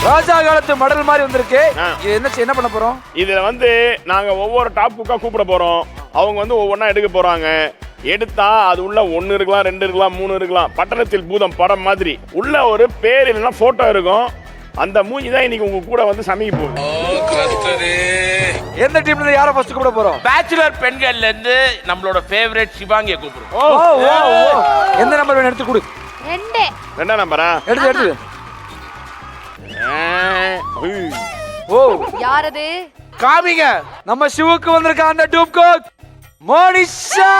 ராஜா காலத்து மடல் மாதிரி வந்திருக்கு. என்ன பண்ண போறோம்? இதுல நாங்க ஒவ்வொரு டாப் குக்கா கூப்பிட போறோம். அவங்க ஒவ்வொன்னா எடுக்க போறாங்க. எடுத்தா அது உள்ள 1 இருக்கலாம், 2 இருக்கலாம், 3 இருக்கலாம். பட்டணத்தில் பூதம் படம் மாதிரி உள்ள ஒரு பேர் இல்லைன்னா போட்டோ இருக்கும். அந்த மூஞ்சி தான் இன்னைக்கு உங்க கூட சமைக்க போகுது. எந்த டீம்ல இருந்து யாரை ஃபர்ஸ்ட் கூப்பிட போறோம்? பேச்சுலர் பெண்கள்ல இருந்து நம்மளோட ஃபேவரட் சிவாங்கியை கூப்பிடுறோம். எந்த நம்பர் வேணும் எடுத்து கொடு. 2. 2 நம்பரா? எடுத்து. ஓ யாரது? காமிங்க. நம்ம சிவுக்கு வந்திருக்க அந்த டூப் கோக் மோனிஷா.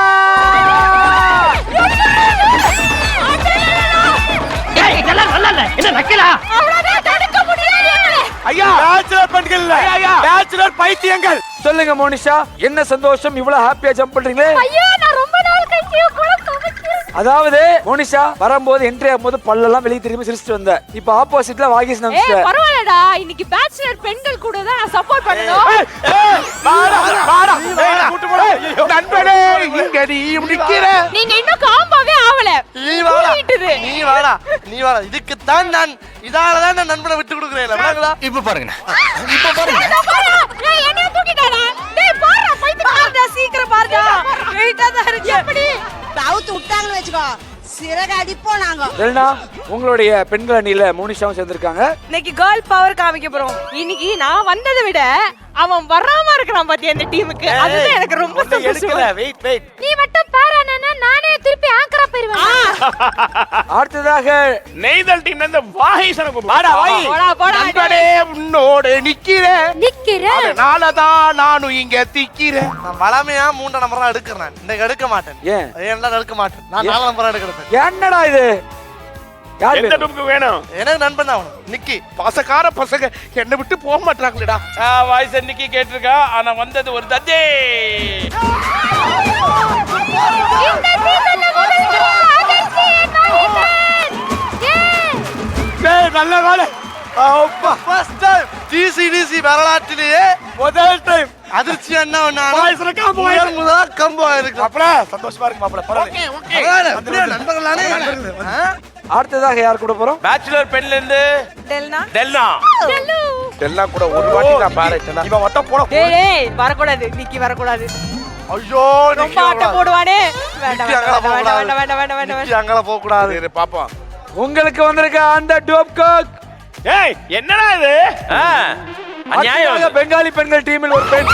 என்ன நக்கலா? ஐயா பேச்சுலர் பெண்கள் இல்ல, பேச்சுலர் பைத்தியங்கள். சொல்லுங்க மோனிஷா, என்ன சந்தோஷம் இவ்வளவு ஹாப்பியா ஜம்ப் பண்றீங்களே? ஐயோ நான் ரொம்ப நாள் கழிச்சு அதாவது மோனிஷா வரும்போது என்ட்ரி ஆகும்போது பல்லெல்லாம் வெளிய திரும்பி சிரிச்சிட்டு வந்த. இப்போ ஆப்போசிட்ல வாகிஸ் நம்ஸ். பரவாயில்லடா, இன்னைக்கு பேச்சுலர் பெண்கள் கூட தான் நான் சப்போர்ட் பண்ணனும். வாடா கூட்டி போடு. நண்பனே இங்க நீ நிக்கிற. நீங்க இன்னும் காம்பாவே ஆவல. நீ வாடா. இதுக்கு தான் நான் இதால தான் நான் நண்பனை விட்டு கொடுக்கிறேன். இப்ப பாருங்க. ஏய் என்ன தூக்கிட்டாடா? டேய் பாறா பைத்தியக்காரடா, சீக்கிரம் பாருடா. வெயிட்டா தான் இருக்கு. எப்படி தவுத்து விட்டாங்கன்னு வெச்சுக்கோ, சிறக அடிப்போம் நாங்க. டெல்னா, உங்களுடைய பெண்கள் அணியில மோனிஷாவும் சேர்ந்திருக்காங்க. இன்னைக்கு கேர்ள் பவர் காமிக்க போறோம். இன்னைக்கு நான் வந்ததை விட அவன் வராம இருக்கான் பாத்தியா இந்த டீமுக்கு. அதுதான் எனக்கு ரொம்ப சந்தோஷம். வெயிட். நீ மட்டும் பாரானேனா நானே திருப்பி ஆங்கரா போயிடுவேன். அடுத்ததாக நெய்தல் டீம்ல இருந்து வாகிசனை கூப்பிடு. வாடா வாகி. போடா. நண்பனே உன்னோட நிக்கிறேன். நிக்கிறேன். தான் நானும் இங்க திக்கிறேன். நான் வளமையா 3 நம்பரா எடுக்கிறேன். இன்னைக்கு எடுக்க மாட்டேன். ஏன்? ஏன்டா எடுக்க மாட்டேன். நான் 4 நம்பரா எடுக்கிறேன். என்னடா இது? யார் எந்த டூப்க்கு வேணும்? எனக்கு நண்பன் தான் அவன். நிக்கி. பசக்கார பசங்க என்ன விட்டு போக மாட்டாங்களேடா. வாய்ஸ் இன்னைக்கு கேட்டிருக்கா. ஆனா வந்தது ஒரு தத்தே. இந்த சீசன்ல முதல்ல அகஸ்டி டேய் நல்ல வேலை. அப்பா ஃபர்ஸ்ட் டைம் டிசிடிசி வரலாற்றிலேயே முதல் டைம் அதிர்ச்சி என்ன வாய்ஸ்ல காம்போ முதல் கம்போ இருக்கு. மாப்ள சந்தோஷமா இருக்கு மாப்ள. பரவாயில்ல. நண்பர்களானே. அடுத்ததாக யார் கூட போறோம்? பேச்சுலர் பெண்ல இருந்து டெல்னா. டெல்லா கூட ஒரு வாட்டி நான் பாரேட்டேனா. இவன் வட்ட போட. டேய் வரக்கூடாது. நிக்கி வரக்கூடாது. ஐயோ ரொம்ப ஆட்ட போடுவானே. வேண்டாம். நிக்கி அங்கல போக கூடாது. சரி பாப்போம். உங்களுக்கு வந்திருக்க அந்த டோப் கோக். ஏய் என்னடா இது? அநியாயம். பெங்காலி பெண்கள் டீமில் ஒரு பெண்.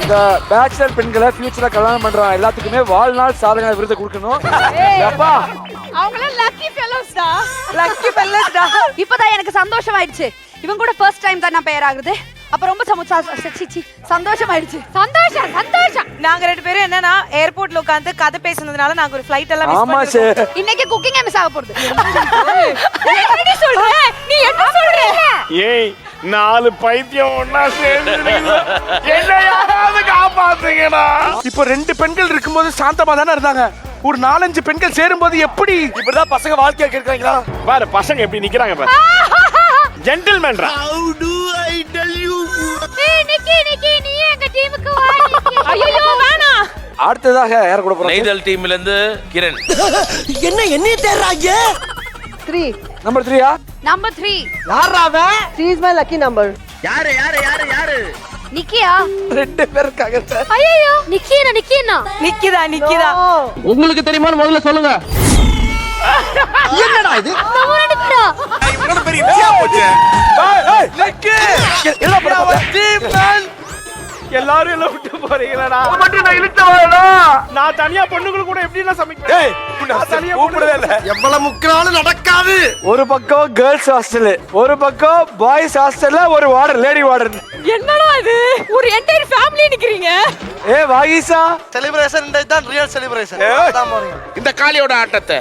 இந்த பேச்சுலர் பெண்களை ஃபியூச்சர்ல கல்யாணம் பண்றாங்க எல்லாத்துக்குமே வாழ்நாள் சாதனை விருது கொடுக்கணும். அப்பா அவங்கள லக்கி ஃபெலோஸ்டா. லக்கி பெல்லஸ்டா. இப்பதான் எனக்கு சந்தோஷம் ஆயிடுச்சு. இவன் கூட ஃபர்ஸ்ட் டைம் தான் நான் பேர் ஆகுது. அப்ப ரொம்ப சந்தோஷம் ஆயிடுச்சு. சந்தோஷம். நாங்க 2 பேரும் என்னன்னா ஏர்போர்ட்ல உட்கார்ந்து கதை பேசுனதுனால நாங்க ஒரு ஃளைட் எல்லாம் மிஸ் ஆமா பண்ணிட்டோம். சார். இன்னைக்கு குக்கிங் மிஸ் ஆக போகுது. என்னடி சொல்ற? நீ என்ன சொல்ற? ஏய் 4 பைத்தியம் ஒண்ணா சேர்ந்து என்ன யாராவது காப்பாத்துங்கடா. இப்போ 2 பெண்கள் இருக்கும்போது சாந்தமா தானே இருந்தாங்க. ஒரு 4-5 பெண்கள் சேரும்போது எப்படி இப்படிதான் பசங்க வாழ்க்கையா கேக்குறாங்களா? பாரு பசங்க எப்படி நிக்கிறாங்க பாரு. ஜென்டில்மேன்டா. How do I tell you? ஏய் நிக்கி நீ எங்க டீமுக்கு வா. ஐயோ வேணாம். அடுத்ததாக யார் கூட போறோம்? நெய்தல் டீம்ல இருந்து கிரண். என்ன தேடுறாங்க? 3. நம்பர் 3யா? நம்பர் 3. யாரா அவன்? 3 is my lucky number. யாரு? நிக்கியா? 2 பேர் இருக்காங்க சார். ஐயோ நிக்கினா. நிக்கிதா. உங்களுக்கு தெரியுமான்னு முதல்ல சொல்லுங்க. என்னடா இது? நம்ம 2 பேரா? இவ்வளவு பெரிய விஷயா போச்சு. ஏய் நிக்கு. என்ன பண்ற? Team man. எல்லாரும் எல்லாம் விட்டு போறீங்களா? மட்டும் நான் இழுத்து வரேனா? நான் தனியா பொண்ணுங்களுக்கு கூட எப்படி நான் சமைப்பேன்? ஏய் நான் தனியா கூப்பிடவே இல்ல. எவ்வளவு முக்கினாலும் நடக்காது. ஒரு பக்கம் கேர்ள்ஸ் ஹாஸ்டல், ஒரு பக்கம் பாய்ஸ் ஹாஸ்டல்ல ஒரு வார்டன், லேடி வார்டன். என்னடா இது? ஒரு என்டையர் ஃபேமிலி நிக்கிறீங்க. ஏய் வாகிசா செலிப்ரேஷன் தான் ரியல் செலிப்ரேஷன். ஏய். அதான் போறீங்க. இந்த காளியோட ஆட்டத்தை